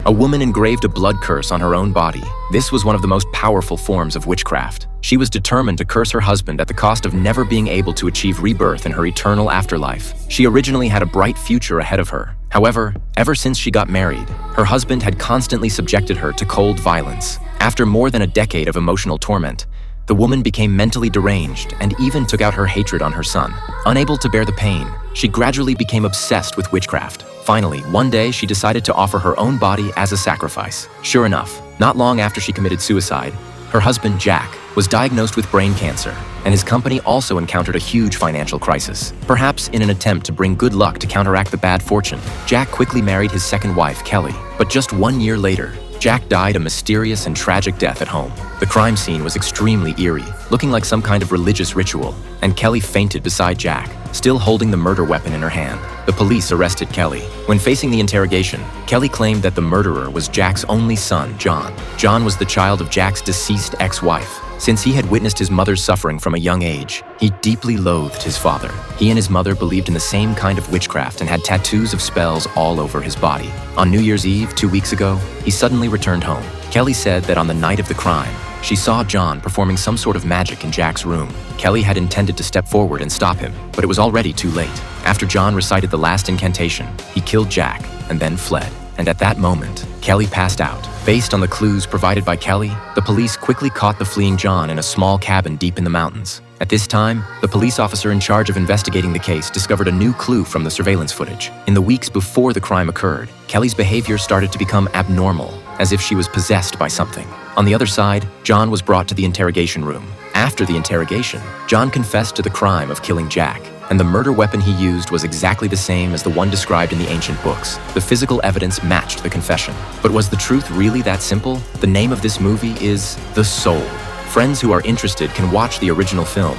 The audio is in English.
A woman engraved a blood curse on her own body. This was one of the most powerful forms of witchcraft. She was determined to curse her husband at the cost of never being able to achieve rebirth in her eternal afterlife. She originally had a bright future ahead of her. However, ever since she got married, her husband had constantly subjected her to cold violence. After more than a decade of emotional torment, the woman became mentally deranged and even took out her hatred on her son. Unable to bear the pain, she gradually became obsessed with witchcraft. Finally, one day she decided to offer her own body as a sacrifice. Sure enough, not long after she committed suicide, her husband, Jack, was diagnosed with brain cancer, and his company also encountered a huge financial crisis. Perhaps in an attempt to bring good luck to counteract the bad fortune, Jack quickly married his second wife, Kelly. But just 1 year later, Jack died a mysterious and tragic death at home. The crime scene was extremely eerie, looking like some kind of religious ritual, and Kelly fainted beside Jack, still holding the murder weapon in her hand. The police arrested Kelly. When facing the interrogation, Kelly claimed that the murderer was Jack's only son, John. John was the child of Jack's deceased ex-wife. Since he had witnessed his mother's suffering from a young age, he deeply loathed his father. He and his mother believed in the same kind of witchcraft and had tattoos of spells all over his body. On New Year's Eve, 2 weeks ago, he suddenly returned home. Kelly said that on the night of the crime, she saw John performing some sort of magic in Jack's room. Kelly had intended to step forward and stop him, but it was already too late. After John recited the last incantation, he killed Jack and then fled. And at that moment, Kelly passed out. Based on the clues provided by Kelly, the police quickly caught the fleeing John in a small cabin deep in the mountains. At this time, the police officer in charge of investigating the case discovered a new clue from the surveillance footage. In the weeks before the crime occurred, Kelly's behavior started to become abnormal, as if she was possessed by something. On the other side, John was brought to the interrogation room. After the interrogation, John confessed to the crime of killing Jack, and the murder weapon he used was exactly the same as the one described in the ancient books. The physical evidence matched the confession. But was the truth really that simple? The name of this movie is The Soul. Friends who are interested can watch the original film.